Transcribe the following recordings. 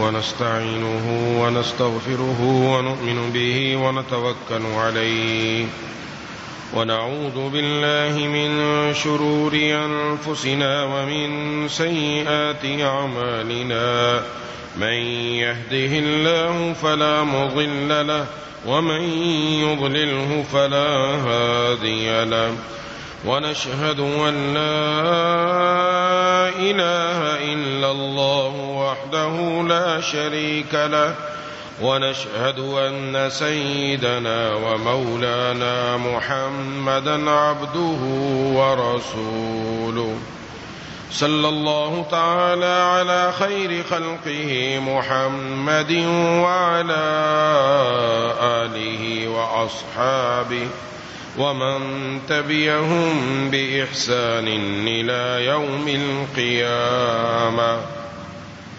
ونستعينه ونستغفره ونؤمن به ونتوكل عليه ونعوذ بالله من شرور أنفسنا ومن سيئات أعمالنا من يهده الله فلا مضل له ومن يضلله فلا هادي له ونشهد أن لا إله إلا الله وحده لا شريك له ونشهد أن سيدنا ومولانا محمدا عبده ورسوله صلى الله تعالى على خير خلقه محمد وعلى آله وأصحابه ومن تبعهم بإحسان إلى يوم القيامة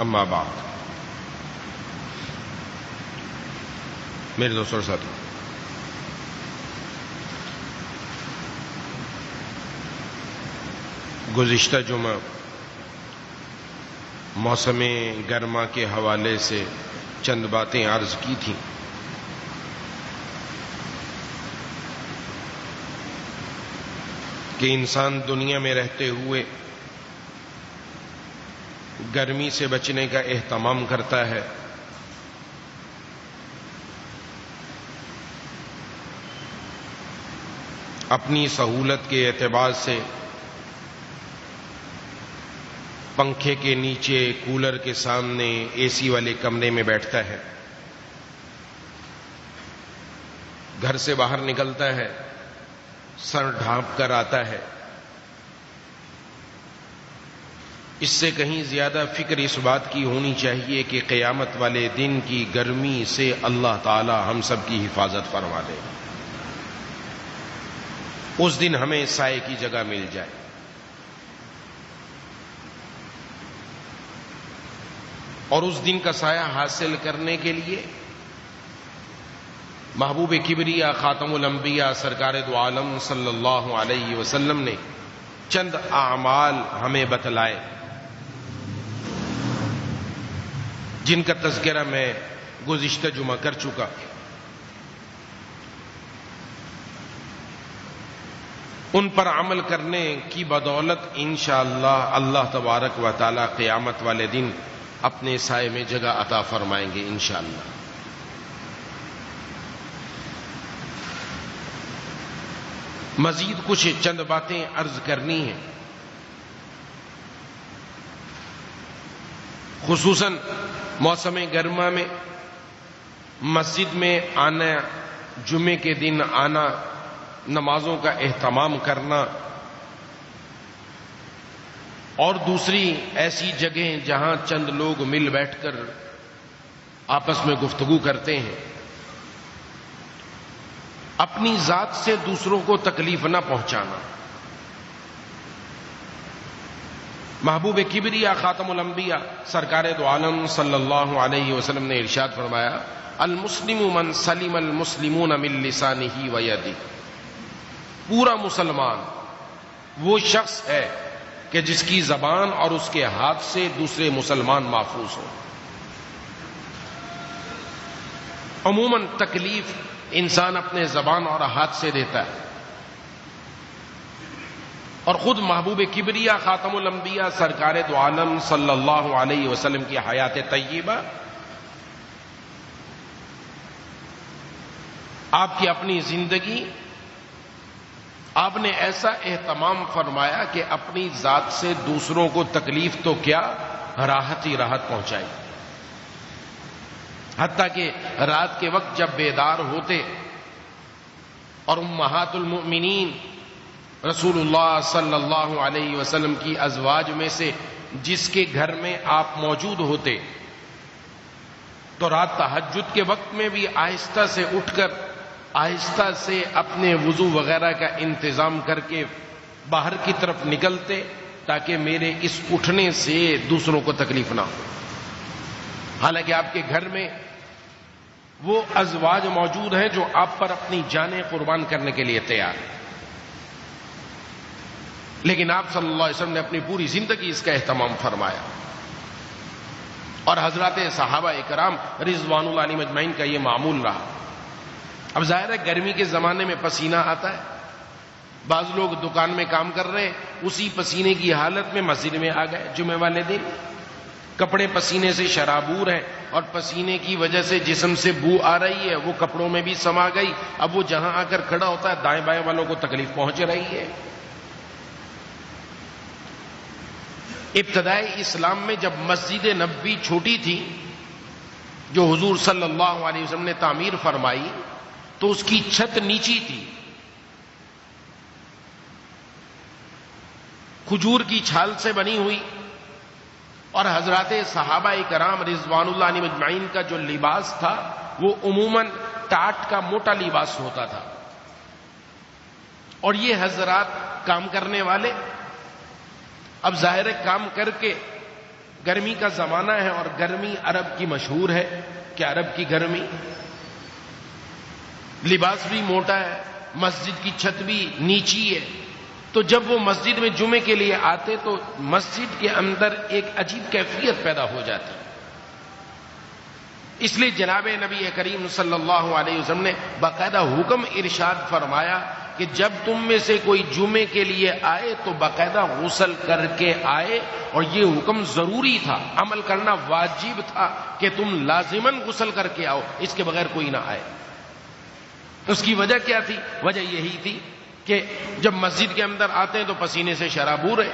أما بعد. میرے دوستوں اور ساتھی، گزشتہ جمعہ موسم گرما کے حوالے سے چند باتیں عرض کی تھیں. کہ انسان دنیا میں رہتے ہوئے گرمی سے بچنے کا اہتمام کرتا ہے، اپنی سہولت کے اعتبار سے پنکھے کے نیچے، کولر کے سامنے، اے سی والے کمرے میں بیٹھتا ہے، گھر سے باہر نکلتا ہے، سر ڈھانپ کر آتا ہے. اس سے کہیں زیادہ فکر اس بات کی ہونی چاہیے کہ قیامت والے دن کی گرمی سے اللہ تعالی ہم سب کی حفاظت فرما دے، اس دن ہمیں سائے کی جگہ مل جائے. اور اس دن کا سایہ حاصل کرنے کے لیے محبوب کبریا خاتم الانبیاء سرکار دو عالم صلی اللہ علیہ وسلم نے چند اعمال ہمیں بتلائے، جن کا تذکرہ میں گزشتہ جمعہ کر چکا. ان پر عمل کرنے کی بدولت انشاءاللہ اللہ تبارک و تعالی قیامت والے دن اپنے سائے میں جگہ عطا فرمائیں گے انشاءاللہ. مزید کچھ چند باتیں عرض کرنی ہیں، خصوصاً موسم گرما میں مسجد میں آنا، جمعے کے دن آنا، نمازوں کا اہتمام کرنا، اور دوسری ایسی جگہیں جہاں چند لوگ مل بیٹھ کر آپس میں گفتگو کرتے ہیں، اپنی ذات سے دوسروں کو تکلیف نہ پہنچانا. محبوب کبریا خاتم الانبیاء سرکار دو عالم صلی اللہ علیہ وسلم نے ارشاد فرمایا، المسلم من سلم المسلمون من لسانہ و یدہ. پورا مسلمان وہ شخص ہے کہ جس کی زبان اور اس کے ہاتھ سے دوسرے مسلمان محفوظ ہو. عموماً تکلیف انسان اپنے زبان اور ہاتھ سے دیتا ہے، اور خود محبوب کبریا خاتم الانبیاء سرکار دو عالم صلی اللہ علیہ وسلم کی حیات طیبہ، آپ کی اپنی زندگی، آپ نے ایسا اہتمام فرمایا کہ اپنی ذات سے دوسروں کو تکلیف تو کیا، راحت ہی راحت پہنچائی. حتیٰ کہ رات کے وقت جب بیدار ہوتے اور امہات المؤمنین رسول اللہ صلی اللہ علیہ وسلم کی ازواج میں سے جس کے گھر میں آپ موجود ہوتے، تو رات تہجد کے وقت میں بھی آہستہ سے اٹھ کر آہستہ سے اپنے وضو وغیرہ کا انتظام کر کے باہر کی طرف نکلتے تاکہ میرے اس اٹھنے سے دوسروں کو تکلیف نہ ہو. حالانکہ آپ کے گھر میں وہ ازواج موجود ہیں جو آپ پر اپنی جانیں قربان کرنے کے لیے تیار ہیں، لیکن آپ صلی اللہ علیہ وسلم نے اپنی پوری زندگی اس کا اہتمام فرمایا. اور حضرات صحابہ اکرام رضوان اللہ علیہم اجمعین کا یہ معمول رہا۔ اب ظاہر ہے گرمی کے زمانے میں پسینہ آتا ہے، بعض لوگ دکان میں کام کر رہے ہیں، اسی پسینے کی حالت میں مسجد میں آ گئے جمعے والے دن، کپڑے پسینے سے شرابور ہیں اور پسینے کی وجہ سے جسم سے بو آ رہی ہے، وہ کپڑوں میں بھی سما گئی، اب وہ جہاں آ کر کھڑا ہوتا ہے دائیں بائیں والوں کو تکلیف پہنچ رہی ہے۔ ابتدائی اسلام میں جب مسجد نبوی چھوٹی تھی جو حضور صلی اللہ علیہ وسلم نے تعمیر فرمائی تو اس کی چھت نیچی تھی، کھجور کی چھال سے بنی ہوئی، اور حضرات صحابہ کرام رضوان اللہ علیہم اجمعین کا جو لباس تھا وہ عموماً ٹاٹ کا موٹا لباس ہوتا تھا، اور یہ حضرات کام کرنے والے اب ظاہر کام کر کے، گرمی کا زمانہ ہے اور گرمی عرب کی مشہور ہے کہ عرب کی گرمی، لباس بھی موٹا ہے، مسجد کی چھت بھی نیچی ہے، تو جب وہ مسجد میں جمعے کے لیے آتے تو مسجد کے اندر ایک عجیب کیفیت پیدا ہو جاتی۔ اس لیے جناب نبی کریم صلی اللہ علیہ وسلم نے باقاعدہ حکم ارشاد فرمایا کہ جب تم میں سے کوئی جمعے کے لیے آئے تو باقاعدہ غسل کر کے آئے، اور یہ حکم ضروری تھا، عمل کرنا واجب تھا کہ تم لازماً غسل کر کے آؤ، اس کے بغیر کوئی نہ آئے۔ اس کی وجہ کیا تھی؟ وجہ یہی تھی کہ جب مسجد کے اندر آتے ہیں تو پسینے سے شرابور ہے،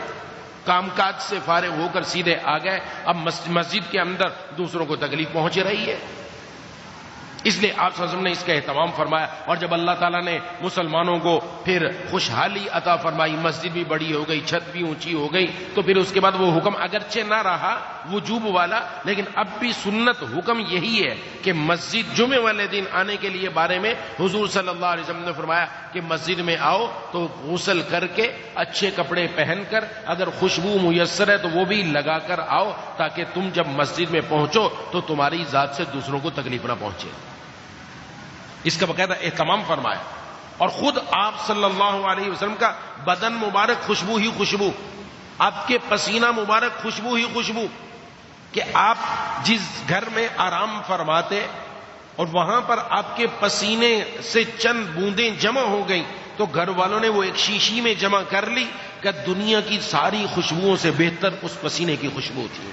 کام کاج سے فارغ ہو کر سیدھے آ گئے، اب مسجد کے اندر دوسروں کو تکلیف پہنچ رہی ہے، اس لیے آپ صلی اللہ علیہ وسلم نے اس کا اہتمام فرمایا۔ اور جب اللہ تعالیٰ نے مسلمانوں کو پھر خوشحالی عطا فرمائی، مسجد بھی بڑی ہو گئی، چھت بھی اونچی ہو گئی، تو پھر اس کے بعد وہ حکم اگرچہ نہ رہا وجوب والا، لیکن اب بھی سنت حکم یہی ہے کہ مسجد جمعے والے دن آنے کے لیے بارے میں حضور صلی اللہ علیہ وسلم نے فرمایا کہ مسجد میں آؤ تو غسل کر کے اچھے کپڑے پہن کر، اگر خوشبو میسر ہے تو وہ بھی لگا کر آؤ، تاکہ تم جب مسجد میں پہنچو تو تمہاری ذات سے دوسروں کو تکلیف نہ پہنچے۔ اس کا باقاعدہ اہتمام فرمایا، اور خود آپ صلی اللہ علیہ وسلم کا بدن مبارک خوشبو ہی خوشبو، آپ کے پسینہ مبارک خوشبو ہی خوشبو، کہ آپ جس گھر میں آرام فرماتے اور وہاں پر آپ کے پسینے سے چند بوندیں جمع ہو گئیں تو گھر والوں نے وہ ایک شیشی میں جمع کر لی کہ دنیا کی ساری خوشبوؤں سے بہتر اس پسینے کی خوشبو تھی،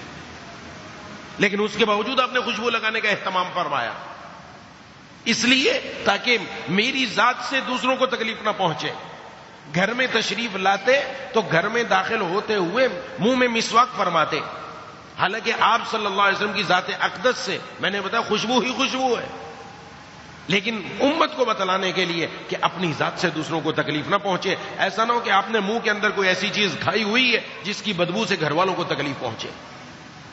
لیکن اس کے باوجود آپ نے خوشبو لگانے کا اہتمام فرمایا، اس لیے تاکہ میری ذات سے دوسروں کو تکلیف نہ پہنچے۔ گھر میں تشریف لاتے تو گھر میں داخل ہوتے ہوئے منہ میں مسواک فرماتے، حالانکہ آپ صلی اللہ علیہ وسلم کی ذات اقدس سے میں نے بتایا خوشبو ہی خوشبو ہے، لیکن امت کو بتلانے کے لیے کہ اپنی ذات سے دوسروں کو تکلیف نہ پہنچے، ایسا نہ ہو کہ آپ نے منہ کے اندر کوئی ایسی چیز کھائی ہوئی ہے جس کی بدبو سے گھر والوں کو تکلیف پہنچے۔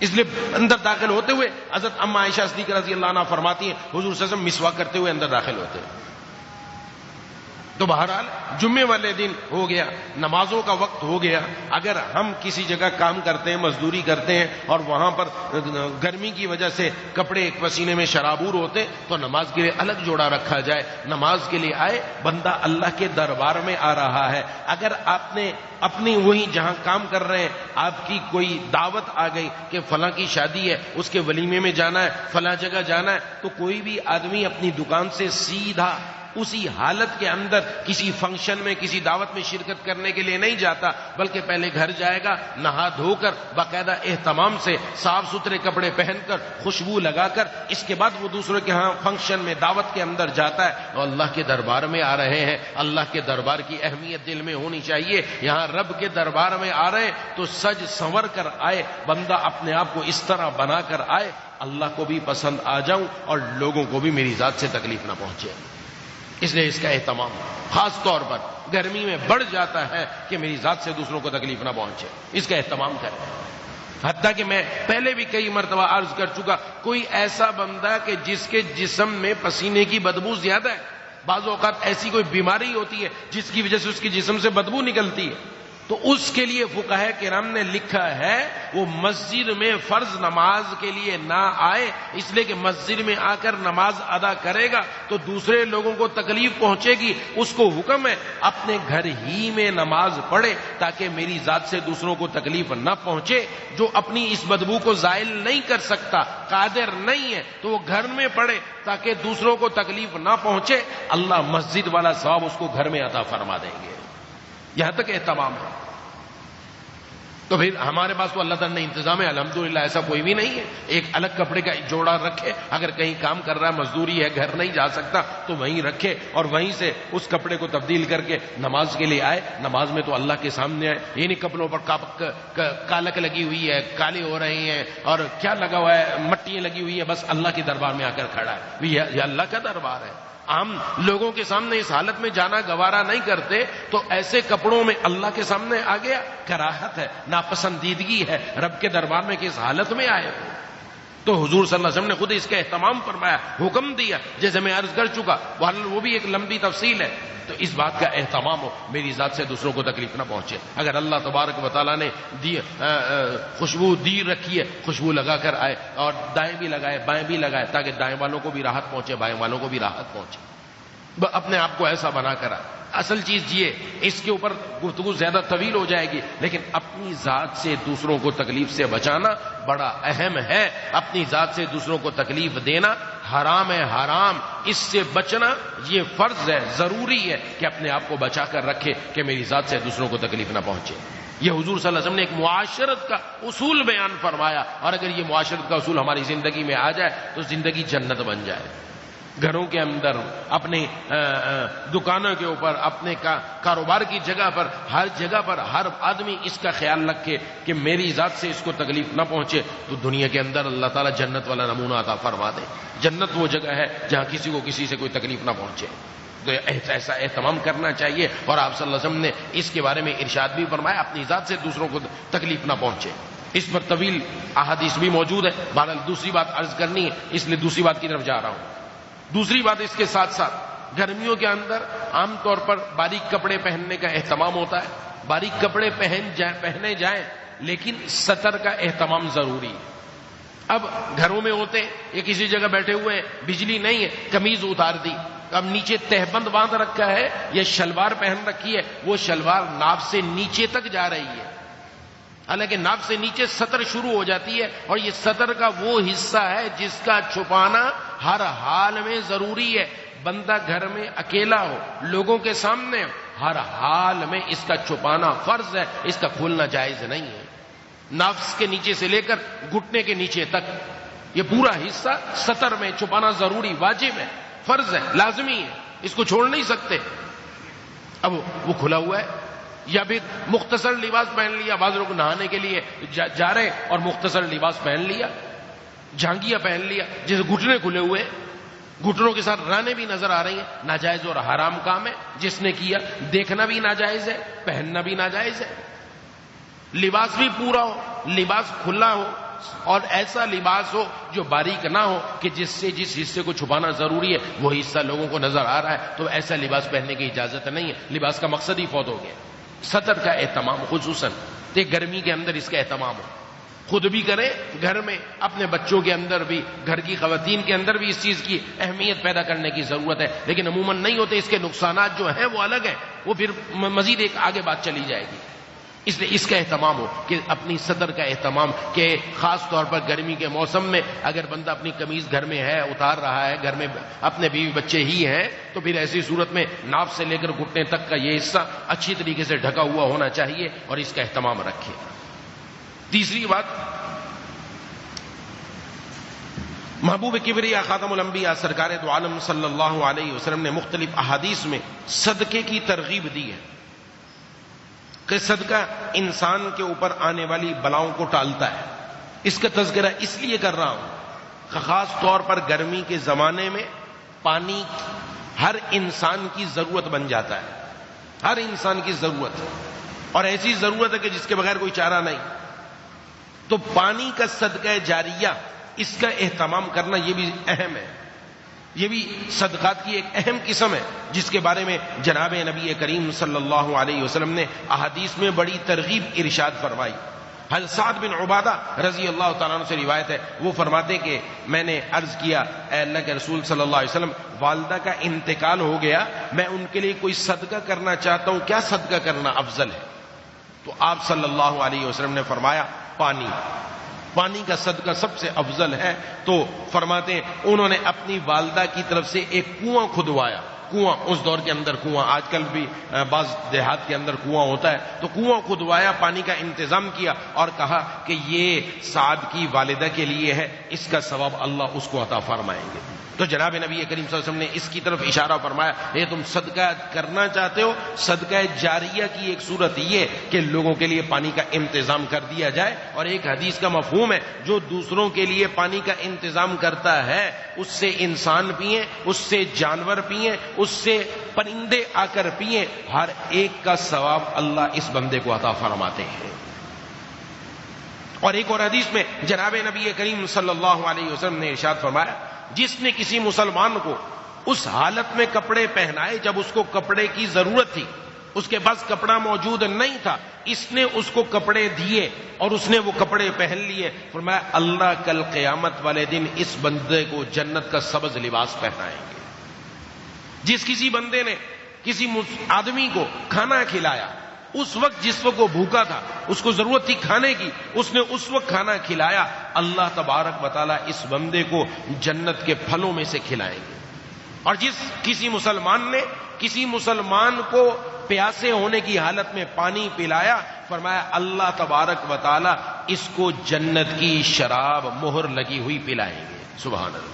اس لیے اندر داخل ہوتے ہوئے حضرت اما عائشہ صدیقہ رضی اللہ عنہ فرماتی ہیں حضور صلی اللہ علیہ وسلم مسواک کرتے ہوئے اندر داخل ہوتے ہیں۔ تو بہرحال جمعے والے دن ہو گیا، نمازوں کا وقت ہو گیا، اگر ہم کسی جگہ کام کرتے ہیں، مزدوری کرتے ہیں اور وہاں پر گرمی کی وجہ سے کپڑے ایک پسینے میں شرابور ہوتے تو نماز کے لیے الگ جوڑا رکھا جائے، نماز کے لیے آئے، بندہ اللہ کے دربار میں آ رہا ہے۔ اگر آپ نے اپنی وہی جہاں کام کر رہے ہیں آپ کی کوئی دعوت آ گئی کہ فلاں کی شادی ہے، اس کے ولیمے میں جانا ہے، فلاں جگہ جانا ہے، تو کوئی بھی آدمی اپنی دکان سے سیدھا اسی حالت کے اندر کسی فنکشن میں، کسی دعوت میں شرکت کرنے کے لیے نہیں جاتا، بلکہ پہلے گھر جائے گا، نہا دھو کر باقاعدہ اہتمام سے صاف ستھرے کپڑے پہن کر خوشبو لگا کر اس کے بعد وہ دوسروں کے ہاں فنکشن میں دعوت کے اندر جاتا ہے، اور اللہ کے دربار میں آ رہے ہیں، اللہ کے دربار کی اہمیت دل میں ہونی چاہیے، یہاں رب کے دربار میں آ رہے ہیں تو سج سنور کر آئے، بندہ اپنے آپ کو اس طرح بنا کر آئے اللہ کو بھی پسند آ جاؤں اور لوگوں کو بھی میری ذات سے تکلیف نہ پہنچے۔ اس لیے اس کا اہتمام خاص طور پر گرمی میں بڑھ جاتا ہے کہ میری ذات سے دوسروں کو تکلیف نہ پہنچے، اس کا اہتمام کریں۔ حتیٰ کہ میں پہلے بھی کئی مرتبہ عرض کر چکا، کوئی ایسا بندہ کہ جس کے جسم میں پسینے کی بدبو زیادہ ہے، بعض اوقات ایسی کوئی بیماری ہوتی ہے جس کی وجہ سے اس کے جسم سے بدبو نکلتی ہے، تو اس کے لیے فقہاء کرام نے لکھا ہے وہ مسجد میں فرض نماز کے لیے نہ آئے، اس لیے کہ مسجد میں آ کر نماز ادا کرے گا تو دوسرے لوگوں کو تکلیف پہنچے گی. اس کو حکم ہے اپنے گھر ہی میں نماز پڑھے تاکہ میری ذات سے دوسروں کو تکلیف نہ پہنچے. جو اپنی اس بدبو کو زائل نہیں کر سکتا، قادر نہیں ہے، تو وہ گھر میں پڑھے تاکہ دوسروں کو تکلیف نہ پہنچے. اللہ مسجد والا ثواب اس کو گھر میں عطا فرما دیں گے. یہاں تک اہتمام ہے. تو پھر ہمارے پاس تو اللہ تعالیٰ نے انتظام ہے، الحمدللہ ایسا کوئی بھی نہیں ہے. ایک الگ کپڑے کا جوڑا رکھے، اگر کہیں کام کر رہا ہے، مزدوری ہے، گھر نہیں جا سکتا تو وہیں رکھے اور وہیں سے اس کپڑے کو تبدیل کر کے نماز کے لیے آئے. نماز میں تو اللہ کے سامنے آئے. یہ نہیں کپڑوں پر کالک لگی ہوئی ہے، کالے ہو رہے ہیں اور کیا لگا ہوا ہے، مٹیاں لگی ہوئی ہے، بس اللہ کے دربار میں آ کر کھڑا ہے. یہ اللہ کا دربار ہے. عام لوگوں کے سامنے اس حالت میں جانا گوارا نہیں کرتے تو ایسے کپڑوں میں اللہ کے سامنے آ گیا. کراہت ہے، ناپسندیدگی ہے رب کے دربار میں کس حالت میں آئے ہو. تو حضور صلی اللہ علیہ وسلم نے خود اس کا اہتمام فرمایا، حکم دیا، جیسے میں عرض کر چکا وہ بھی ایک لمبی تفصیل ہے. تو اس بات کا اہتمام ہو میری ذات سے دوسروں کو تکلیف نہ پہنچے. اگر اللہ تبارک و تعالیٰ نے خوشبو دی رکھی ہے، خوشبو لگا کر آئے اور دائیں بھی لگائے بائیں بھی لگائے تاکہ دائیں والوں کو بھی راحت پہنچے، بائیں والوں کو بھی راحت پہنچے. اپنے آپ کو ایسا بنا کر آئے. اصل چیز یہ، اس کے اوپر گفتگو زیادہ طویل ہو جائے گی، لیکن اپنی ذات سے دوسروں کو تکلیف سے بچانا بڑا اہم ہے. اپنی ذات سے دوسروں کو تکلیف دینا حرام ہے. حرام اس سے بچنا یہ فرض ہے، ضروری ہے کہ اپنے آپ کو بچا کر رکھے کہ میری ذات سے دوسروں کو تکلیف نہ پہنچے. یہ حضور صلی اللہ علیہ وسلم نے ایک معاشرت کا اصول بیان فرمایا، اور اگر یہ معاشرت کا اصول ہماری زندگی میں آ جائے تو زندگی جنت بن جائے. گھروں کے اندر، اپنے دکانوں کے اوپر، اپنے کاروبار کی جگہ پر، ہر جگہ پر ہر آدمی اس کا خیال رکھے کہ میری ذات سے اس کو تکلیف نہ پہنچے تو دنیا کے اندر اللہ تعالیٰ جنت والا نمونہ عطا فرما دے. جنت وہ جگہ ہے جہاں کسی کو کسی سے کوئی تکلیف نہ پہنچے. تو ایسا اہتمام کرنا چاہیے. اور آپ صلی اللہ علیہ وسلم نے اس کے بارے میں ارشاد بھی فرمایا اپنی ذات سے دوسروں کو تکلیف نہ پہنچے. اس پر طویل احادیث بھی موجود ہے. بہرحال دوسری بات عرض کرنی ہے اس لیے دوسری بات کی طرف جا رہا ہوں. دوسری بات اس کے ساتھ ساتھ گرمیوں کے اندر عام طور پر باریک کپڑے پہننے کا اہتمام ہوتا ہے. باریک کپڑے پہنے جائیں لیکن سطر کا اہتمام ضروری ہے. اب گھروں میں ہوتے ہیں یا کسی جگہ بیٹھے ہوئے ہیں، بجلی نہیں ہے، قمیض اتار دی، اب نیچے تہبند باندھ رکھا ہے یا شلوار پہن رکھی ہے، وہ شلوار ناف سے نیچے تک جا رہی ہے، حالانکہ ناف سے نیچے سطر شروع ہو جاتی ہے. اور یہ سطر کا وہ حصہ ہے جس کا چھپانا ہر حال میں ضروری ہے. بندہ گھر میں اکیلا ہو، لوگوں کے سامنے، ہر حال میں اس کا چھپانا فرض ہے، اس کا کھولنا جائز نہیں ہے. ناف کے نیچے سے لے کر گھٹنے کے نیچے تک یہ پورا حصہ سطر میں چھپانا ضروری، واجب ہے، فرض ہے، لازمی ہے، اس کو چھوڑ نہیں سکتے. اب وہ کھلا ہوا ہے یا پھر مختصر لباس پہن لیا. بعض لوگ نہانے کے لیے جا رہے اور مختصر لباس پہن لیا، جھانگیاں پہن لیا جیسے گھٹنے کھلے ہوئے، گھٹنوں کے ساتھ رانیں بھی نظر آ رہی ہیں. ناجائز اور حرام کام ہے جس نے کیا. دیکھنا بھی ناجائز ہے، پہننا بھی ناجائز ہے. لباس بھی پورا ہو، لباس کھلا ہو اور ایسا لباس ہو جو باریک نہ ہو کہ جس حصے کو چھپانا ضروری ہے وہ حصہ لوگوں کو نظر آ رہا ہے، تو ایسا لباس پہننے کی اجازت نہیں ہے. لباس کا مقصد ہی فوت ہو گیا. سطر کا اہتمام خصوصاً گرمی کے اندر اس کا اہتمام ہو. خود بھی کریں گھر میں، اپنے بچوں کے اندر بھی، گھر کی خواتین کے اندر بھی اس چیز کی اہمیت پیدا کرنے کی ضرورت ہے. لیکن عموماً نہیں ہوتے. اس کے نقصانات جو ہیں وہ الگ ہیں، وہ پھر مزید ایک آگے بات چلی جائے گی. اس لیے اس کا اہتمام ہو کہ اپنی سطر کا اہتمام، کہ خاص طور پر گرمی کے موسم میں اگر بندہ اپنی قمیض گھر میں ہے اتار رہا ہے، گھر میں اپنے بیوی بچے ہی ہیں، تو پھر ایسی صورت میں ناف سے لے کر گھٹنے تک کا یہ حصہ اچھی طریقے سے ڈھکا ہوا ہونا چاہیے اور اس کا اہتمام رکھے. تیسری بات، محبوب کبریا خاتم الانبیاء سرکار دو عالم صلی اللہ علیہ وسلم نے مختلف احادیث میں صدقے کی ترغیب دی ہے کہ صدقہ انسان کے اوپر آنے والی بلاؤں کو ٹالتا ہے. اس کا تذکرہ اس لیے کر رہا ہوں، خاص طور پر گرمی کے زمانے میں پانی ہر انسان کی ضرورت بن جاتا ہے. ہر انسان کی ضرورت، اور ایسی ضرورت ہے کہ جس کے بغیر کوئی چارہ نہیں. تو پانی کا صدقہ جاریہ، اس کا اہتمام کرنا یہ بھی اہم ہے. یہ بھی صدقات کی ایک اہم قسم ہے جس کے بارے میں جناب نبی کریم صلی اللہ علیہ وسلم نے احادیث میں بڑی ترغیب ارشاد فرمائی۔ حضرت سعد بن عبادہ رضی اللہ تعالیٰ عنہ سے روایت ہے، وہ فرماتے کہ میں نے عرض کیا اے اللہ کے رسول صلی اللہ علیہ وسلم، والدہ کا انتقال ہو گیا، میں ان کے لیے کوئی صدقہ کرنا چاہتا ہوں، کیا صدقہ کرنا افضل ہے؟ تو آپ صلی اللہ علیہ وسلم نے فرمایا پانی کا صدقہ سب سے افضل ہے۔ تو فرماتے ہیں انہوں نے اپنی والدہ کی طرف سے ایک کنواں کھدوایا۔ کنواں اس دور کے اندر کنواں، آج کل بھی بعض دیہات کے اندر کنواں ہوتا ہے، تو کنواں کھدوایا، پانی کا انتظام کیا اور کہا کہ یہ سعد کی والدہ کے لیے ہے، اس کا ثواب اللہ اس کو عطا فرمائیں گے۔ تو جناب نبی کریم صلی اللہ علیہ وسلم نے اس کی طرف اشارہ فرمایا، یہ تم صدقہ کرنا چاہتے ہو، صدقہ جاریہ کی ایک صورت یہ کہ لوگوں کے لیے پانی کا انتظام کر دیا جائے، اور ایک حدیث کا مفہوم ہے جو دوسروں کے لیے پانی کا انتظام کرتا ہے اس سے انسان پئیں، اس سے جانور پئیں، اس سے پرندے آ کر پئیں، ہر ایک کا ثواب اللہ اس بندے کو عطا فرماتے ہیں۔ اور ایک اور حدیث میں جناب نبی کریم صلی اللہ علیہ وسلم نے ارشاد فرمایا، جس نے کسی مسلمان کو اس حالت میں کپڑے پہنائے جب اس کو کپڑے کی ضرورت تھی، اس کے پاس کپڑا موجود نہیں تھا، اس نے اس کو کپڑے دیے اور اس نے وہ کپڑے پہن لیے، فرمایا اللہ کل قیامت والے دن اس بندے کو جنت کا سبز لباس پہنائیں گے۔ جس کسی بندے نے کسی آدمی کو کھانا کھلایا، اس وقت جس وقت وہ بھوکا تھا، اس کو ضرورت تھی کھانے کی، اس نے اس وقت کھانا کھلایا، اللہ تبارک و تعالیٰ اس بندے کو جنت کے پھلوں میں سے کھلائیں گے۔ اور جس کسی مسلمان نے کسی مسلمان کو پیاسے ہونے کی حالت میں پانی پلایا، فرمایا اللہ تبارک و تعالیٰ اس کو جنت کی شراب مہر لگی ہوئی پلائیں گے۔ سبحان اللہ،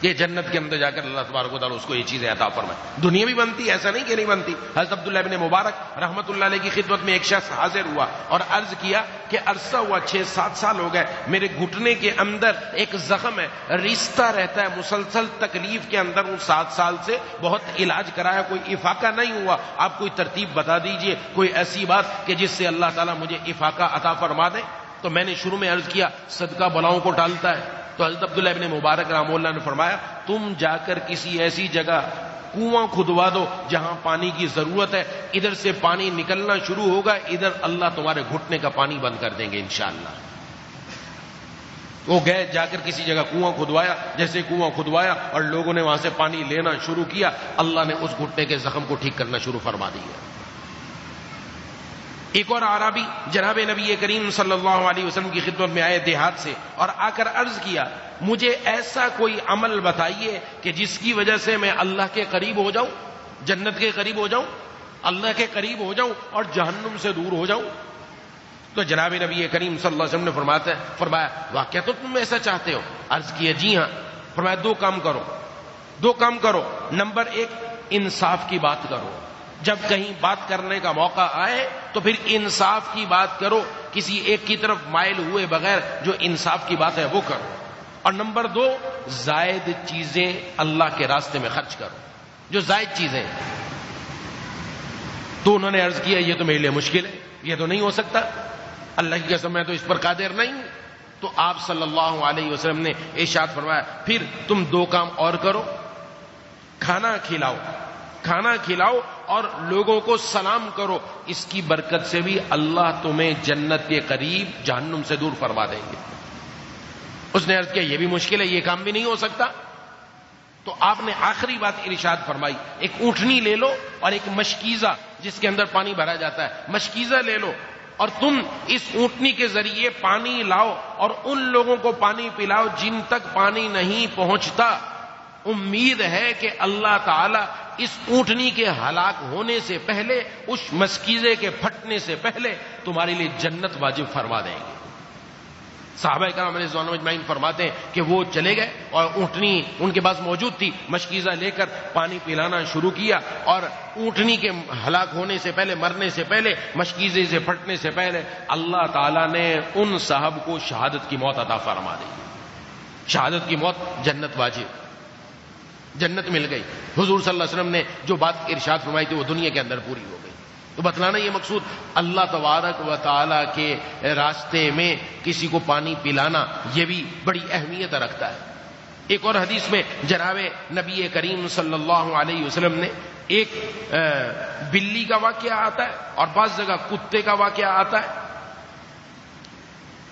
یہ جنت کے اندر جا کر اللہ تبارک و تعالیٰ اس کو یہ چیزیں عطا فرمائے۔ دنیا بھی بنتی، ایسا نہیں کہ نہیں بنتی۔ حضرت عبداللہ ابن مبارک رحمۃ اللہ علیہ کی خدمت میں ایک شخص حاضر ہوا اور عرض کیا کہ عرصہ ہوا 6-7 سال ہو گئے، میرے گھٹنے کے اندر ایک زخم ہے، رشتہ رہتا ہے، مسلسل تکلیف کے اندر ہوں 7 سال سے، بہت علاج کرایا، کوئی افاقہ نہیں ہوا، آپ کوئی ترتیب بتا دیجئے، کوئی ایسی بات کہ جس سے اللہ تعالیٰ مجھے افاقہ عطا فرما دے۔ تو میں نے شروع میں عرض کیا صدقہ بلاؤں کو ٹالتا ہے۔ تو حضرت عبداللہ ابن مبارک رحمہ اللہ نے فرمایا تم جا کر کسی ایسی جگہ کنواں کھدوا دو جہاں پانی کی ضرورت ہے، ادھر سے پانی نکلنا شروع ہوگا، ادھر اللہ تمہارے گھٹنے کا پانی بند کر دیں گے انشاءاللہ۔ وہ گئے، جا کر کسی جگہ کنواں کھدوایا، جیسے کنواں کھدوایا اور لوگوں نے وہاں سے پانی لینا شروع کیا، اللہ نے اس گھٹنے کے زخم کو ٹھیک کرنا شروع فرما دیا۔ ایک اور اعرابی جناب نبی کریم صلی اللہ علیہ وسلم کی خدمت میں آئے دیہات سے اور آ کر عرض کیا مجھے ایسا کوئی عمل بتائیے کہ جس کی وجہ سے میں اللہ کے قریب ہو جاؤں، جنت کے قریب ہو جاؤں، اللہ کے قریب ہو جاؤں اور جہنم سے دور ہو جاؤں۔ تو جناب نبی کریم صلی اللہ علیہ وسلم نے فرمایا واقعہ تو تم ایسا چاہتے ہو؟ عرض کیا جی ہاں۔ فرمایا دو کام کرو، نمبر 1 انصاف کی بات کرو، جب کہیں بات کرنے کا موقع آئے تو پھر انصاف کی بات کرو، کسی ایک کی طرف مائل ہوئے بغیر جو انصاف کی بات ہے وہ کرو، اور نمبر 2 زائد چیزیں اللہ کے راستے میں خرچ کرو، جو زائد چیزیں۔ تو انہوں نے عرض کیا یہ تو میرے لیے مشکل ہے، یہ تو نہیں ہو سکتا، اللہ کی قسم میں تو اس پر قادر نہیں ہوں۔ تو آپ صلی اللہ علیہ وسلم نے ارشاد فرمایا پھر تم 2 کام اور کرو، کھانا کھلاؤ اور لوگوں کو سلام کرو، اس کی برکت سے بھی اللہ تمہیں جنت کے قریب جہنم سے دور فرما دیں گے۔ اس نے عرض کیا یہ بھی مشکل ہے، یہ کام بھی نہیں ہو سکتا۔ تو آپ نے آخری بات ارشاد فرمائی ایک اونٹنی لے لو اور ایک مشکیزہ جس کے اندر پانی بھرا جاتا ہے، مشکیزہ لے لو اور تم اس اونٹنی کے ذریعے پانی لاؤ اور ان لوگوں کو پانی پلاؤ جن تک پانی نہیں پہنچتا۔ امید ہے کہ اللہ تعالی اس اونٹنی کے ہلاک ہونے سے پہلے، اس مشکیزے کے پھٹنے سے پہلے تمہارے لیے جنت واجب فرما دیں گے۔ صحابہ کرام علیہ الرضوان اجمعین فرماتے ہیں کہ وہ چلے گئے اور اونٹنی ان کے پاس موجود تھی، مشکیزہ لے کر پانی پلانا شروع کیا، اور اونٹنی کے ہلاک ہونے سے پہلے، مرنے سے پہلے، مشکیزے سے پھٹنے سے پہلے اللہ تعالیٰ نے ان صاحب کو شہادت کی موت عطا فرما دی۔ شہادت کی موت جنت واجب، جنت مل گئی۔ حضور صلی اللہ علیہ وسلم نے جو بات ارشاد فرمائی تھی وہ دنیا کے اندر پوری ہو گئی۔ تو بتلانا یہ مقصود اللہ تبارک و تعالیٰ کے راستے میں کسی کو پانی پلانا یہ بھی بڑی اہمیت رکھتا ہے۔ ایک اور حدیث میں جناب نبی کریم صلی اللہ علیہ وسلم نے ایک بلی کا واقعہ آتا ہے اور بعض جگہ کتے کا واقعہ آتا ہے،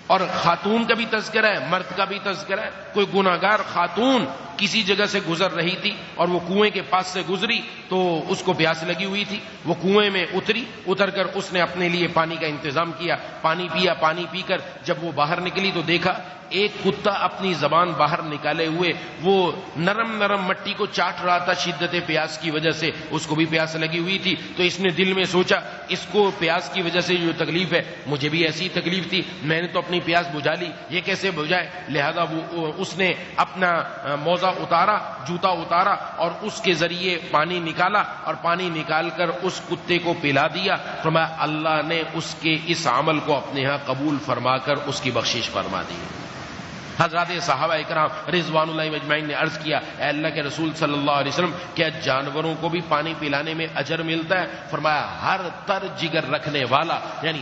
اور خاتون کا بھی تذکرہ ہے، مرد کا بھی تذکرہ ہے۔ کوئی گناہگار خاتون کسی جگہ سے گزر رہی تھی اور وہ کنویں کے پاس سے گزری تو اس کو پیاس لگی ہوئی تھی، وہ کنویں میں اتری، اتر کر اس نے اپنے لیے پانی کا انتظام کیا، پانی پیا، پانی پی کر جب وہ باہر نکلی تو دیکھا ایک کتا اپنی زبان باہر نکالے ہوئے وہ نرم نرم مٹی کو چاٹ رہا تھا، شدت پیاس کی وجہ سے اس کو بھی پیاس لگی ہوئی تھی۔ تو اس نے دل میں سوچا اس کو پیاس کی وجہ سے جو تکلیف ہے مجھے بھی ایسی تکلیف تھی، میں نے تو اپنی پیاس بجھا لی، یہ کیسے بجھائے؟ لہذا اس نے اپنا موزہ اتارا، جوتا اتارا اور اس کے ذریعے پانی نکالا اور پانی نکال کر اس کتے کو پلا دیا۔ فرمایا اللہ نے اس کے اس عمل کو اپنے ہاں قبول فرما کر اس کی بخشش فرما دی۔ حضرات صحابہ اکرام رضوان اللہ اجمعین نے عرض کیا اے اللہ کے رسول صلی اللہ علیہ وسلم کیا جانوروں کو بھی پانی پلانے میں اجر ملتا ہے؟ فرمایا ہر تر جگر رکھنے والا، یعنی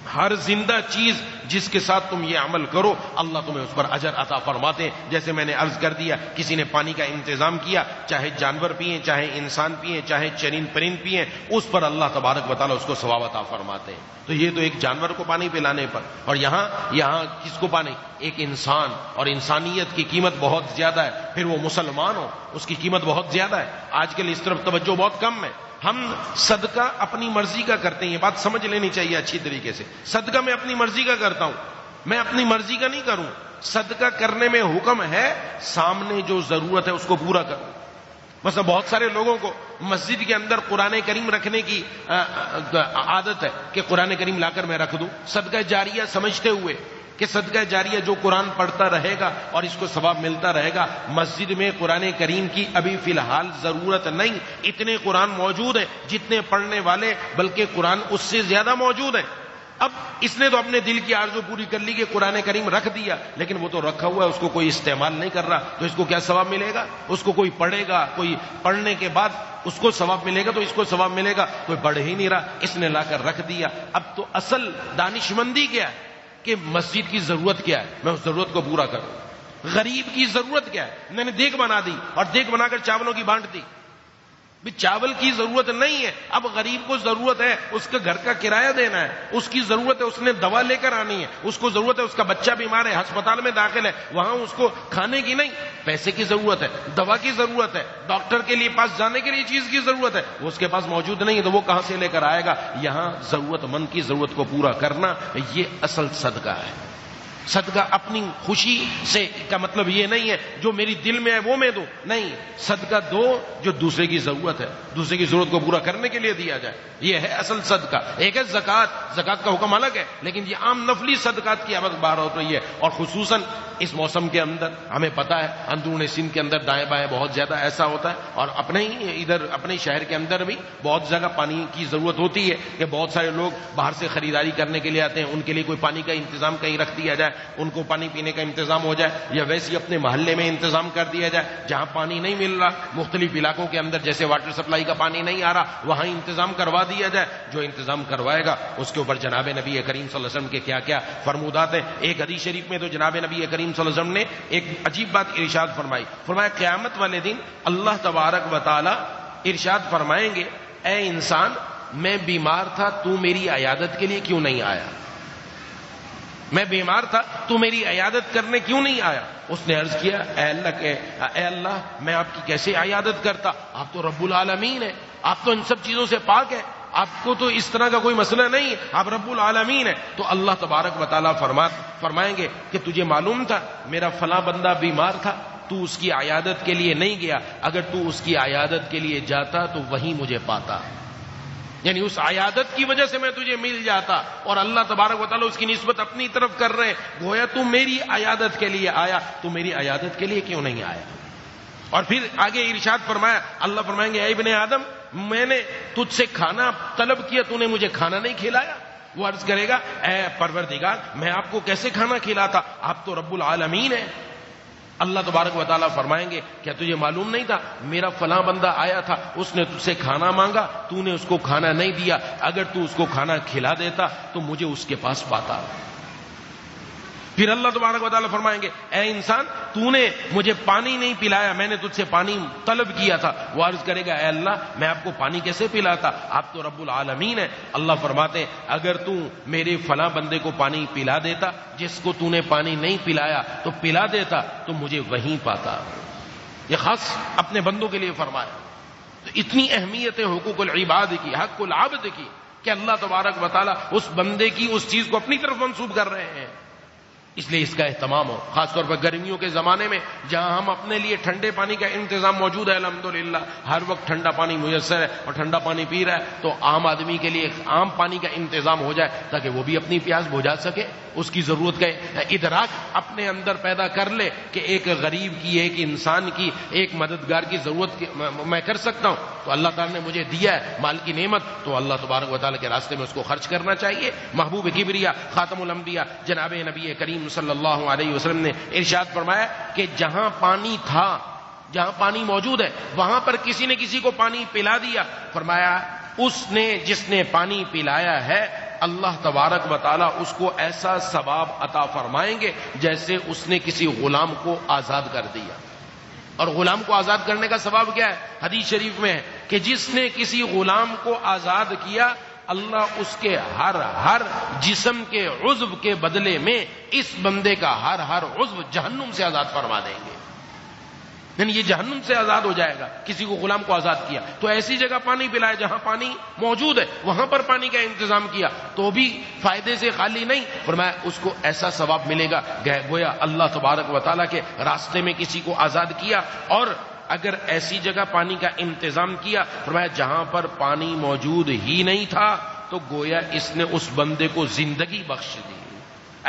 ہر زندہ چیز جس کے ساتھ تم یہ عمل کرو اللہ تمہیں اس پر اجر عطا فرماتے ہیں۔ جیسے میں نے عرض کر دیا کسی نے پانی کا انتظام کیا، چاہے جانور پیئیں، چاہے انسان پیئیں، چاہے چرند پرند پیئیں، اس پر اللہ تبارک و تعالیٰ اس کو ثواب عطا فرماتے ہیں۔ تو یہ تو ایک جانور کو پانی پلانے پر، اور یہاں کس کو پانی؟ ایک انسان، اور انسانیت کی قیمت بہت زیادہ ہے، پھر وہ مسلمان ہو اس کی قیمت بہت زیادہ ہے۔ آج کل اس طرف توجہ بہت کم ہے، ہم صدقہ اپنی مرضی کا کرتے ہیں، یہ بات سمجھ لینی چاہیے اچھی طریقے سے۔ صدقہ میں اپنی مرضی کا کرتا ہوں، میں اپنی مرضی کا نہیں کروں۔ صدقہ کرنے میں حکم ہے سامنے جو ضرورت ہے اس کو پورا کروں۔ مثلا بہت سارے لوگوں کو مسجد کے اندر قرآن کریم رکھنے کی عادت ہے کہ قرآن کریم لا کر میں رکھ دوں، صدقہ جاریہ سمجھتے ہوئے کہ صدقہ جاریہ جو قرآن پڑھتا رہے گا اور اس کو ثواب ملتا رہے گا۔ مسجد میں قرآن کریم کی ابھی فی الحال ضرورت نہیں، اتنے قرآن موجود ہیں جتنے پڑھنے والے، بلکہ قرآن اس سے زیادہ موجود ہیں۔ اب اس نے تو اپنے دل کی آرزو پوری کر لی کہ قرآن کریم رکھ دیا، لیکن وہ تو رکھا ہوا ہے، اس کو کوئی استعمال نہیں کر رہا، تو اس کو کیا ثواب ملے گا؟ اس کو کوئی پڑھے گا، کوئی پڑھنے کے بعد اس کو ثواب ملے گا، تو اس کو ثواب ملے گا، کوئی پڑھ ہی نہیں رہا، اس نے لا کر رکھ دیا۔ اب تو اصل دانشمندی کیا ہے کہ مسجد کی ضرورت کیا ہے، میں اس ضرورت کو پورا کروں۔ غریب کی ضرورت کیا ہے؟ میں نے دیگ بنا دی اور دیگ بنا کر چاولوں کی بانٹ دی۔ چاول کی ضرورت نہیں ہے، اب غریب کو ضرورت ہے اس کا گھر کا کرایہ دینا ہے، اس کی ضرورت ہے اس نے دوا لے کر آنی ہے، اس کو ضرورت ہے اس کا بچہ بیمار ہے ہسپتال میں داخل ہے، وہاں اس کو کھانے کی نہیں پیسے کی ضرورت ہے، دوا کی ضرورت ہے، ڈاکٹر کے لیے پاس جانے کے لیے چیز کی ضرورت ہے، وہ اس کے پاس موجود نہیں ہے تو وہ کہاں سے لے کر آئے گا؟ یہاں ضرورت مند کی ضرورت کو پورا کرنا یہ اصل صدقہ ہے۔ صدقہ اپنی خوشی سے کا مطلب یہ نہیں ہے جو میری دل میں ہے وہ میں دوں، نہیں، صدقہ دو جو دوسرے کی ضرورت ہے، دوسرے کی ضرورت کو پورا کرنے کے لیے دیا جائے، یہ ہے اصل صدقہ۔ ایک ہے زکوٰۃ، زکوٰۃ کا حکم الگ ہے، لیکن یہ عام نفلی صدقات کی بات ہو رہی ہے، اور خصوصاً اس موسم کے اندر ہمیں پتہ ہے اندرون سندھ کے اندر دائیں بائیں بہت زیادہ ایسا ہوتا ہے، اور اپنے شہر کے اندر بھی بہت جگہ پانی کی ضرورت ہوتی ہے کہ بہت سارے لوگ باہر سے خریداری کرنے کے لیے آتے ہیں، ان کے لیے کوئی پانی کا انتظام کہیں رکھ دیا جائے، ان کو پانی پینے کا انتظام ہو جائے، یا ویسے اپنے محلے میں انتظام کر دیا جائے، جہاں پانی نہیں مل رہا مختلف علاقوں کے اندر جیسے واٹر سپلائی کا پانی نہیں آ رہا وہاں انتظام کروا دیا جائے۔ جو انتظام کروائے گا اس کے اوپر جناب نبی کریم صلی اللہ علیہ وسلم کے کیا کیا فرمودات ہیں۔ ایک حدیث شریف میں تو جناب نبی کریم صلی اللہ علیہ وسلم نے ایک عجیب بات ارشاد فرمائی، فرمایا قیامت والے دن اللہ تبارک و تعالی ارشاد فرمائیں گے اے انسان میں بیمار تھا تو میری عیادت کے لیے کیوں نہیں آیا؟ میں بیمار تھا تو میری عیادت کرنے کیوں نہیں آیا؟ اس نے عرض کیا اے اللہ میں آپ کی کیسے عیادت کرتا، آپ تو رب العالمین ہیں، آپ تو ان سب چیزوں سے پاک ہیں، آپ کو تو اس طرح کا کوئی مسئلہ نہیں ہے، آپ رب العالمین ہیں۔ تو اللہ تبارک و تعالیٰ فرمائیں گے کہ تجھے معلوم تھا میرا فلاں بندہ بیمار تھا، تو اس کی عیادت کے لیے نہیں گیا، اگر تو اس کی عیادت کے لیے جاتا تو وہیں مجھے پاتا، یعنی اس عیادت کی وجہ سے میں تجھے مل جاتا، اور اللہ تبارک و تعالیٰ اس کی نسبت اپنی طرف کر رہے ہیں، گویا تو میری عیادت کے لیے آیا، تو میری عیادت کے لیے کیوں نہیں آیا؟ اور پھر آگے ارشاد فرمایا، اللہ فرمائیں گے اے ابن آدم میں نے تجھ سے کھانا طلب کیا تو نے مجھے کھانا نہیں کھلایا۔ وہ عرض کرے گا اے پروردگار میں آپ کو کیسے کھانا کھلاتا، آپ تو رب العالمین ہیں۔ اللہ تبارک و تعالیٰ فرمائیں گے کیا تجھے معلوم نہیں تھا میرا فلاں بندہ آیا تھا اس نے تجھ سے کھانا مانگا تو نے اس کو کھانا نہیں دیا، اگر تو اس کو کھانا کھلا دیتا تو مجھے اس کے پاس پاتا۔ پھر اللہ تبارک و تعالیٰ فرمائیں گے اے انسان تو نے مجھے پانی نہیں پلایا، میں نے تجھ سے پانی طلب کیا تھا. وہ عرض کرے گا اے اللہ میں آپ کو پانی کیسے پلاتا، آپ تو رب العالمین ہیں. اللہ فرماتے ہیں اگر تو میرے فلاں بندے کو پانی پلا دیتا جس کو تو نے پانی نہیں پلایا تو پلا دیتا تو مجھے وہیں پاتا. یہ خاص اپنے بندوں کے لیے فرمایا. تو اتنی اہمیت ہے حقوق العباد کی، حق العبد کی، کہ اللہ تبارک و تعالیٰ اس بندے کی اس چیز کو اپنی طرف منسوب کر رہے ہیں. اس لیے اس کا اہتمام ہو، خاص طور پر گرمیوں کے زمانے میں جہاں ہم اپنے لیے ٹھنڈے پانی کا انتظام موجود ہے، الحمدللہ ہر وقت ٹھنڈا پانی میسر ہے اور ٹھنڈا پانی پی رہا ہے، تو عام آدمی کے لیے عام پانی کا انتظام ہو جائے تاکہ وہ بھی اپنی پیاس بجھا سکے، اس کی ضرورت کا ادراک اپنے اندر پیدا کر لے کہ ایک غریب کی، ایک انسان کی، ایک مددگار کی ضرورت میں کر سکتا ہوں. تو اللہ تعالیٰ نے مجھے دیا ہے مال کی نعمت، تو اللہ تبارک و تعالیٰ کے راستے میں اس کو خرچ کرنا چاہیے. محبوب کبریا خاتم الانبیاء جناب نبی کریم صلی اللہ علیہ وسلم نے ارشاد فرمایا کہ جہاں پانی تھا، جہاں پانی موجود ہے وہاں پر کسی نے کسی کو پانی پلا دیا، فرمایا اس نے جس نے پانی پلایا ہے اللہ تبارک و تعالیٰ اس کو ایسا ثواب عطا فرمائیں گے جیسے اس نے کسی غلام کو آزاد کر دیا. اور غلام کو آزاد کرنے کا ثواب کیا ہے؟ حدیث شریف میں ہے کہ جس نے کسی غلام کو آزاد کیا اللہ اس کے ہر جسم کے عضو کے بدلے میں اس بندے کا ہر عضو جہنم سے آزاد فرما دیں گے. یعنی یہ جہنم سے آزاد ہو جائے گا کسی کو غلام کو آزاد کیا. تو ایسی جگہ پانی پلائے جہاں پانی موجود ہے، وہاں پر پانی کا انتظام کیا تو بھی فائدے سے خالی نہیں، فرمایا اس کو ایسا ثواب ملے گا گویا اللہ تبارک و تعالیٰ کے راستے میں کسی کو آزاد کیا. اور اگر ایسی جگہ پانی کا انتظام کیا، فرمایا جہاں پر پانی موجود ہی نہیں تھا تو گویا اس نے اس بندے کو زندگی بخش دی.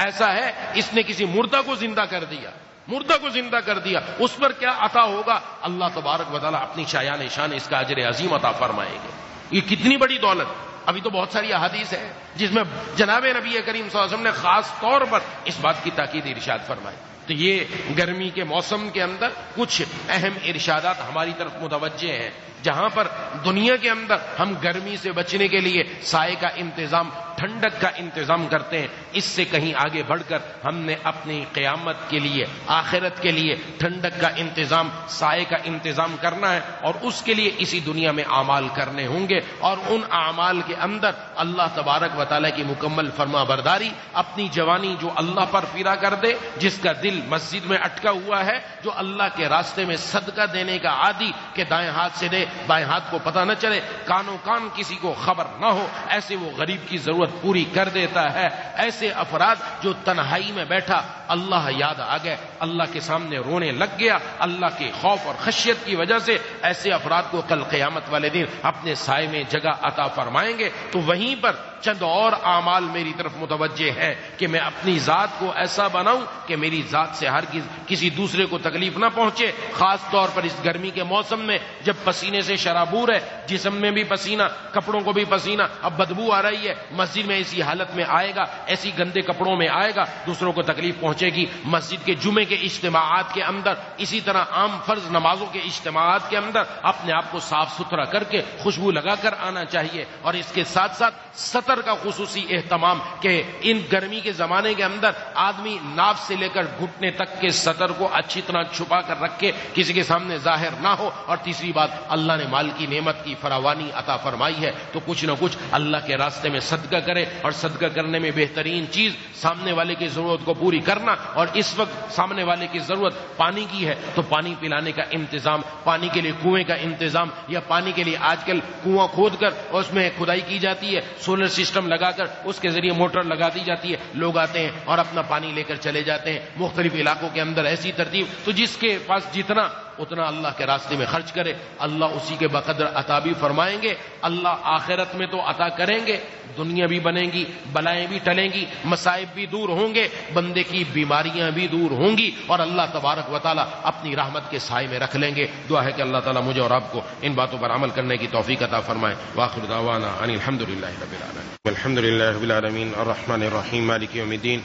ایسا ہے اس نے کسی مردہ کو زندہ کر دیا، مردہ کو زندہ کر دیا. اس پر کیا عطا ہوگا؟ اللہ تبارک و تعالیٰ اپنی شایان شان اس کا اجر عظیم عطا فرمائیں گے. یہ کتنی بڑی دولت. ابھی تو بہت ساری احادیث ہیں جس میں جناب نبی کریم صلی اللہ علیہ وسلم نے خاص طور پر اس بات کی تاکید ارشاد فرمائی. تو یہ گرمی کے موسم کے اندر کچھ اہم ارشادات ہماری طرف متوجہ ہیں. جہاں پر دنیا کے اندر ہم گرمی سے بچنے کے لیے سائے کا انتظام، ٹھنڈک کا انتظام کرتے ہیں، اس سے کہیں آگے بڑھ کر ہم نے اپنی قیامت کے لیے، آخرت کے لیے ٹھنڈک کا انتظام، سائے کا انتظام کرنا ہے. اور اس کے لیے اسی دنیا میں اعمال کرنے ہوں گے. اور ان اعمال کے اندر اللہ تبارک و تعالیٰ کی مکمل فرما برداری، اپنی جوانی جو اللہ پر فدا کر دے، جس کا دل مسجد میں اٹکا ہوا ہے، جو اللہ کے راستے میں صدقہ دینے کا عادی کہ دائیں ہاتھ سے دے بائیں ہاتھ کو پتہ نہ چلے، کانوں کان کسی کو خبر نہ ہو، ایسے وہ غریب کی ضرورت پوری کر دیتا ہے. ایسے افراد جو تنہائی میں بیٹھا اللہ یاد آ گئے، اللہ کے سامنے رونے لگ گیا اللہ کے خوف اور خشیت کی وجہ سے، ایسے افراد کو کل قیامت والے دن اپنے سائے میں جگہ عطا فرمائیں گے. تو وہیں پر چند اور اعمال میری طرف متوجہ ہے کہ میں اپنی ذات کو ایسا بناؤں کہ میری ذات سے ہرگز کسی دوسرے کو تکلیف نہ پہنچے. خاص طور پر اس گرمی کے موسم میں جب پسینے سے شرابور ہے، جسم میں بھی پسینہ، کپڑوں کو بھی پسینہ، اب بدبو آ رہی ہے، مسجد میں اسی حالت میں آئے گا، ایسی گندے کپڑوں میں آئے گا، دوسروں کو تکلیف پہنچے گی. مسجد کے جمعے کے اجتماعات کے اندر، اسی طرح عام فرض نمازوں کے اجتماعات کے اندر اپنے آپ کو صاف ستھرا کر کے خوشبو لگا کر آنا چاہیے. اور اس کے ساتھ ساتھ سطر کا خصوصی اہتمام کہ ان گرمی کے زمانے کے اندر آدمی ناف سے لے کر گھٹنے تک کے سطر کو اچھی طرح چھپا کر رکھے، کسی کے سامنے ظاہر نہ ہو. اور تیسری بات، اللہ نے مال کی نعمت کی فراوانی عطا فرمائی ہے تو کچھ نہ کچھ اللہ کے راستے میں صدقہ کرے. اور صدقہ کرنے میں بہترین چیز سامنے والے کی ضرورت کو پوری کرنا. اور اس وقت سامنے والے کی ضرورت پانی کی ہے تو پانی پلانے کا انتظام، پانی کے لیے کنویں کا انتظام، یا پانی کے لیے آج کل کنواں کھود کر اور اس میں کھدائی کی جاتی ہے، سولر سسٹم لگا کر اس کے ذریعے موٹر لگا دی جاتی ہے، لوگ آتے ہیں اور اپنا پانی لے کر چلے جاتے ہیں. مختلف علاقوں کے اندر ایسی ترتیب. تو جس کے پاس جتنا اتنا اللہ کے راستے میں خرچ کرے، اللہ اسی کے بقدر عطا بھی فرمائیں گے. اللہ آخرت میں تو عطا کریں گے، دنیا بھی بنے گی، بلائیں بھی ٹلیں گی، مصائب بھی دور ہوں گے، بندے کی بیماریاں بھی دور ہوں گی، اور اللہ تبارک و تعالیٰ اپنی رحمت کے سائے میں رکھ لیں گے. دعا ہے کہ اللہ تعالیٰ مجھے اور آپ کو ان باتوں پر عمل کرنے کی توفیق عطا فرمائے. وآخر دعوانا ان الحمد للہ رب العالمین. الحمد للہ رب العالمین الرحمن الرحیم مالک یوم الدین.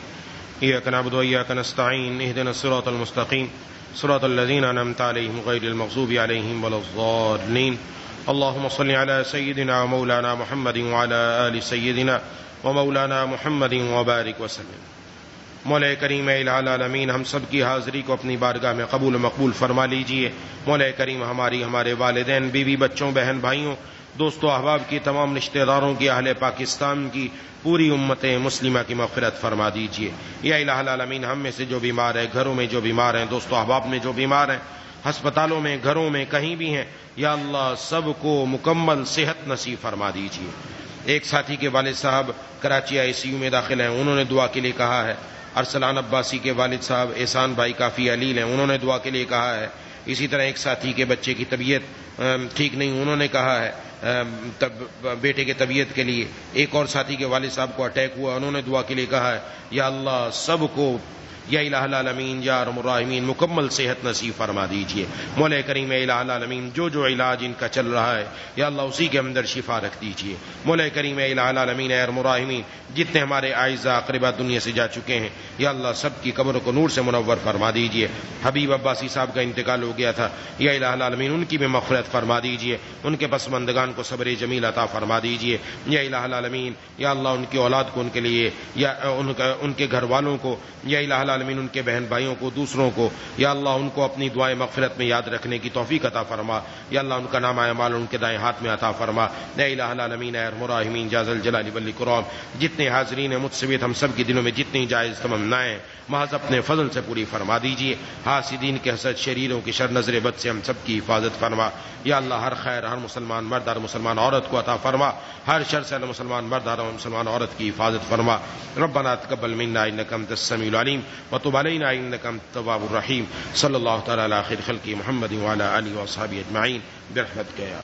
ایاک نعبد و ایاک نستعین. اهدنا الصراط المستقیم صراط الذین انعمت علیہم غیر المغضوب علیہم ولا الضالین. اللهم صل على سيدنا ومولانا محمد وعلى آل سيدنا ومولانا محمد وبارك وسلم. مولا کریم الہ العالمین ہم سب کی حاضری کو اپنی بارگاہ میں قبول و مقبول فرما لیجئے۔ مولا کریم ہمارے والدین، بیوی، بچوں، بہن بھائیوں، دوستوں، احباب کی، تمام رشتہ داروں کی، اہل پاکستان کی، پوری امت مسلمہ کی مغفرت فرما دیجئے۔ یا الہ العالمین ہم میں سے جو بیمار ہیں، گھروں میں جو بیمار ہیں، دوستوں احباب میں جو بیمار ہیں، ہسپتالوں میں، گھروں میں، کہیں بھی ہیں، یا اللہ سب کو مکمل صحت نصیب فرما دیجئے۔ ایک ساتھی کے والد صاحب کراچی ICU میں داخل ہیں، انہوں نے دعا کے لیے کہا ہے۔ ارسلان عباسی کے والد صاحب احسان بھائی کافی علیل ہیں، انہوں نے دعا کے لیے کہا ہے۔ اسی طرح ایک ساتھی کے بچے کی طبیعت ٹھیک نہیں، انہوں نے کہا ہے بیٹے کی طبیعت کے لیے۔ ایک اور ساتھی کے والد صاحب کو اٹیک ہوا، انہوں نے دعا کے لیے کہا ہے۔ یا اللہ سب کو یا الہ العالمین یا ارحم الراحمین مکمل صحت نصیب فرما دیجئے۔ مولا کریم الہ العالمین جو علاج ان کا چل رہا ہے، یا اللہ اسی کے اندر شفا رکھ دیجئے۔ مولا کریم الہ العالمین ارحم الراحمین جتنے ہمارے اعزاء اقربا دنیا سے جا چکے ہیں، یا اللہ سب کی قبر کو نور سے منور فرما دیجئے۔ حبیب عباسی صاحب کا انتقال ہو گیا تھا، یا الہ العالمین ان کی بھی مغفرت فرما دیجئے، ان کے پسماندگان کو صبر جمیل عطا فرما دیجئے۔ یا الہ العالمین یا اللہ ان کی اولاد کو، ان کے لیے، یا ان کے گھر والوں کو، یا الہ العالمین ان کے بہن بھائیوں کو، دوسروں کو، یا اللہ ان کو اپنی دعائیں مغفرت میں یاد رکھنے کی توفیق عطا فرما۔ یا اللہ ان کا نام اعمال ان کے دائیں ہاتھ میں عطا فرما۔ یا الہ العالمین ارحم الراحمین یا ذا الجلال والاکرام جتنے حاضرین ہیں مجھ سمیت ہم سب کے دلوں میں جتنی جائز تمنائیں محض اپنے فضل سے پوری فرما دیجئے۔ حاسدین کے حسد، شریروں کی شر، نظر بد سے ہم سب کی حفاظت فرما۔ یا اللہ ہر خیر ہر مسلمان مرد ہر مسلمان عورت کو عطا فرما، ہر شر سے ہر مسلمان مرد ہر مسلمان عورت کی حفاظت فرما۔ ربنا تقبل منا انک انت السمیع العلیم وتب علینا انک انت التواب الرحیم۔ صلی اللہ تعالی علی خیر خلق محمد وعلی آلہ وصحبہ اجمعین برحمتک یا